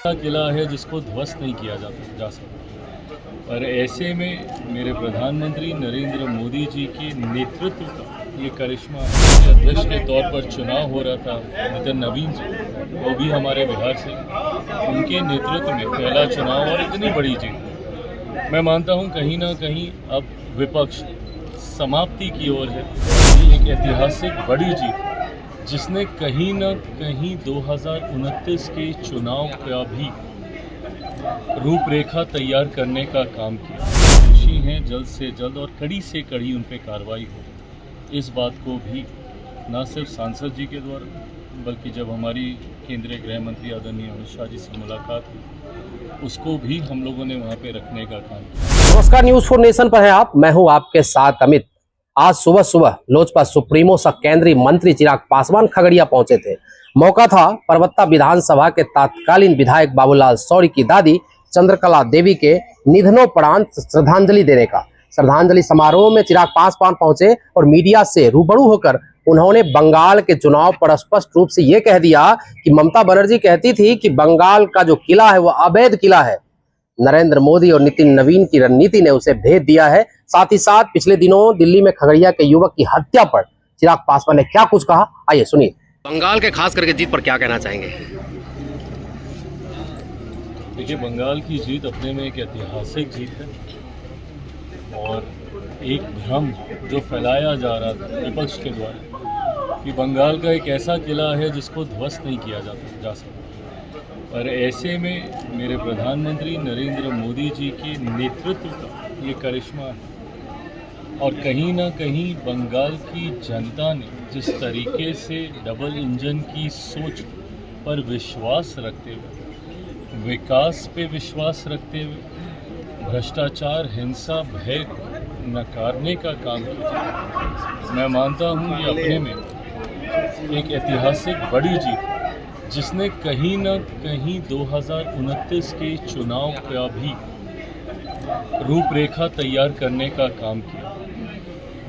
किला है जिसको ध्वस्त नहीं किया जा सकता। पर ऐसे में मेरे प्रधानमंत्री नरेंद्र मोदी जी के नेतृत्व का ये करिश्मा है। अध्यक्ष के तौर पर चुनाव हो रहा था नितिन नवीन जी, वो भी हमारे बिहार से, उनके नेतृत्व में पहला चुनाव और इतनी बड़ी जीत। मैं मानता हूँ कहीं ना कहीं अब विपक्ष समाप्ति की ओर है। ये एक ऐतिहासिक बड़ी जीत जिसने कहीं ना कहीं 2029 के चुनाव का भी रूपरेखा तैयार करने का काम किया। दोषी हैं जल्द से जल्द और कड़ी से कड़ी उन पर कार्रवाई हो, इस बात को भी न सिर्फ सांसद जी के द्वारा बल्कि जब हमारी केंद्रीय गृह मंत्री आदरणीय अमित शाह जी से मुलाकात हुई उसको भी हम लोगों ने वहाँ पे रखने का काम किया। नमस्कार, न्यूज़ फॉर नेशन पर है आप। मैं हूँ आपके साथ अमित। आज सुबह सुबह लोजपा सुप्रीमो सह केंद्रीय मंत्री चिराग पासवान खगड़िया पहुंचे थे। मौका था परबत्ता विधानसभा के तत्कालीन विधायक बाबूलाल सौरी की दादी चंद्रकला देवी के निधनोपरांत श्रद्धांजलि देने का। श्रद्धांजलि समारोह में चिराग पासवान पहुंचे और मीडिया से रूबरू होकर उन्होंने बंगाल के चुनाव पर स्पष्ट रूप से ये कह दिया कि ममता बनर्जी कहती थी कि बंगाल का जो किला है वो अवैध किला है। नरेंद्र मोदी और नितिन नवीन की रणनीति ने उसे भेद दिया है। साथ ही साथ पिछले दिनों दिल्ली में खगड़िया के युवक की हत्या पर चिराग पासवान ने क्या कुछ कहा, आइए सुनिए। बंगाल के खास करके जीत पर क्या कहना चाहेंगे? देखिए, बंगाल की जीत अपने में एक ऐतिहासिक जीत है और एक भ्रम जो फैलाया जा रहा था विपक्ष के द्वारा कि बंगाल का एक ऐसा किला है जिसको ध्वस्त नहीं किया जा सकता। पर ऐसे में मेरे प्रधानमंत्री नरेंद्र मोदी जी के नेतृत्व का ये करिश्मा है और कहीं ना कहीं बंगाल की जनता ने जिस तरीके से डबल इंजन की सोच पर विश्वास रखते हुए, विकास पे विश्वास रखते हुए भ्रष्टाचार, हिंसा, भय नकारने का काम किया, मैं मानता हूँ ये अपने में एक ऐतिहासिक बड़ी जीत जिसने कहीं ना कहीं 2029 के चुनाव का भी रूपरेखा तैयार करने का काम किया।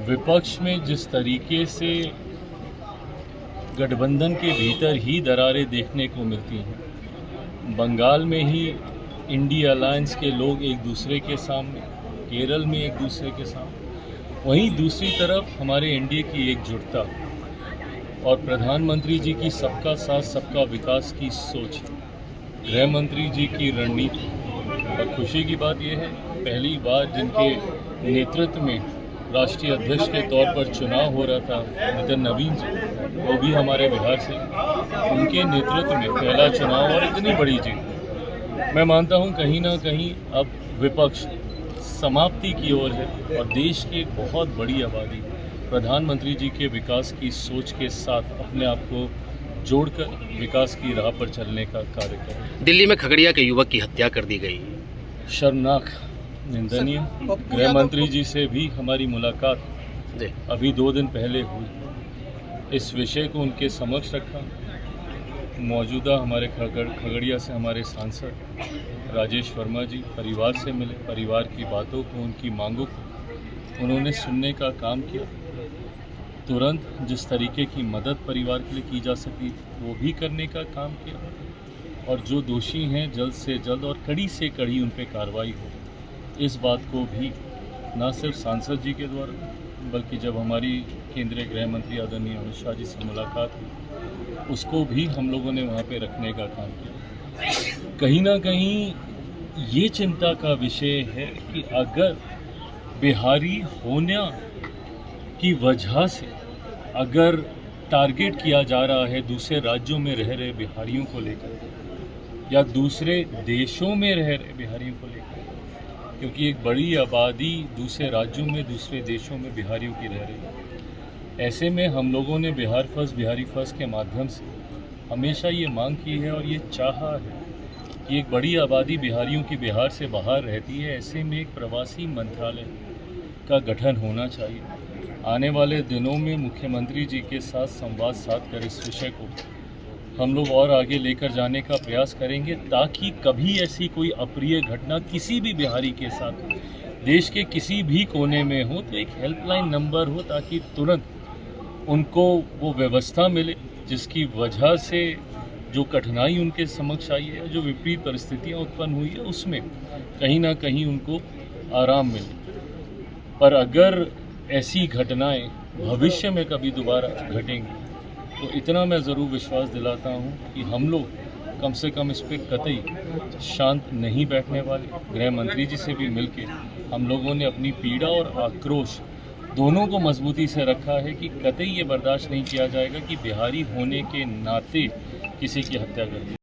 विपक्ष में जिस तरीके से गठबंधन के भीतर ही दरारें देखने को मिलती हैं, बंगाल में ही इंडिया अलायंस के लोग एक दूसरे के सामने, केरल में एक दूसरे के सामने, वहीं दूसरी तरफ हमारे एनडीए की एकजुटता और प्रधानमंत्री जी की सबका साथ सबका विकास की सोच, गृह मंत्री जी की रणनीति। और खुशी की बात यह है पहली बार जिनके नेतृत्व में राष्ट्रीय अध्यक्ष के तौर पर चुनाव हो रहा था नितिन नवीन जी, वो भी हमारे बिहार से, उनके नेतृत्व में पहला चुनाव और इतनी बड़ी जीत। मैं मानता हूँ कहीं ना कहीं अब विपक्ष समाप्ति की ओर है और देश की एक बहुत बड़ी आबादी प्रधानमंत्री जी के विकास की सोच के साथ अपने आप को जोड़कर विकास की राह पर चलने का कार्य करें। दिल्ली में खगड़िया के युवक की हत्या कर दी गई, शर्मनाक, निंदनीय। गृह मंत्री जी से भी हमारी मुलाकात अभी 2 दिन पहले हुई। इस विषय को उनके समक्ष रखा। मौजूदा हमारे खगड़िया से हमारे सांसद राजेश वर्मा जी परिवार से मिले, परिवार की बातों को, उनकी मांगों को उन्होंने सुनने का काम किया। तुरंत जिस तरीके की मदद परिवार के लिए की जा सकी वो भी करने का काम किया और जो दोषी हैं जल्द से जल्द और कड़ी से कड़ी उन पर कार्रवाई हो, इस बात को भी न सिर्फ सांसद जी के द्वारा बल्कि जब हमारी केंद्रीय गृह मंत्री आदरणीय अमित शाह जी से मुलाकात हुई उसको भी हम लोगों ने वहाँ पे रखने का काम किया। कहीं ना कहीं ये चिंता का विषय है कि अगर बिहारी होने की वजह से अगर टारगेट किया जा रहा है दूसरे राज्यों में रह रहे बिहारियों को लेकर या दूसरे देशों में रह रहे बिहारियों को लेकर, क्योंकि एक बड़ी आबादी दूसरे राज्यों में, दूसरे देशों में बिहारियों की रह रही है। ऐसे में हम लोगों ने बिहार फर्स्ट, बिहारी फर्स्ट के माध्यम से हमेशा ये मांग की है और ये चाहा है कि एक बड़ी आबादी बिहारियों की बिहार से बाहर रहती है। ऐसे में एक प्रवासी मंत्रालय का गठन होना चाहिए। आने वाले दिनों में मुख्यमंत्री जी के साथ संवाद साध कर इस विषय को हम लोग और आगे लेकर जाने का प्रयास करेंगे ताकि कभी ऐसी कोई अप्रिय घटना किसी भी बिहारी के साथ देश के किसी भी कोने में हो तो एक हेल्पलाइन नंबर हो ताकि तुरंत उनको वो व्यवस्था मिले जिसकी वजह से जो कठिनाई उनके समक्ष आई है, जो विपरीत परिस्थितियां उत्पन्न हुई है, उसमें कहीं ना कहीं उनको आराम मिले। पर अगर ऐसी घटनाएं भविष्य में कभी दोबारा घटेंगी तो इतना मैं ज़रूर विश्वास दिलाता हूं कि हम लोग कम से कम इस पर कतई शांत नहीं बैठने वाले। गृह मंत्री जी से भी मिलके हम लोगों ने अपनी पीड़ा और आक्रोश दोनों को मजबूती से रखा है कि कतई ये बर्दाश्त नहीं किया जाएगा कि बिहारी होने के नाते किसी की हत्या कर दी।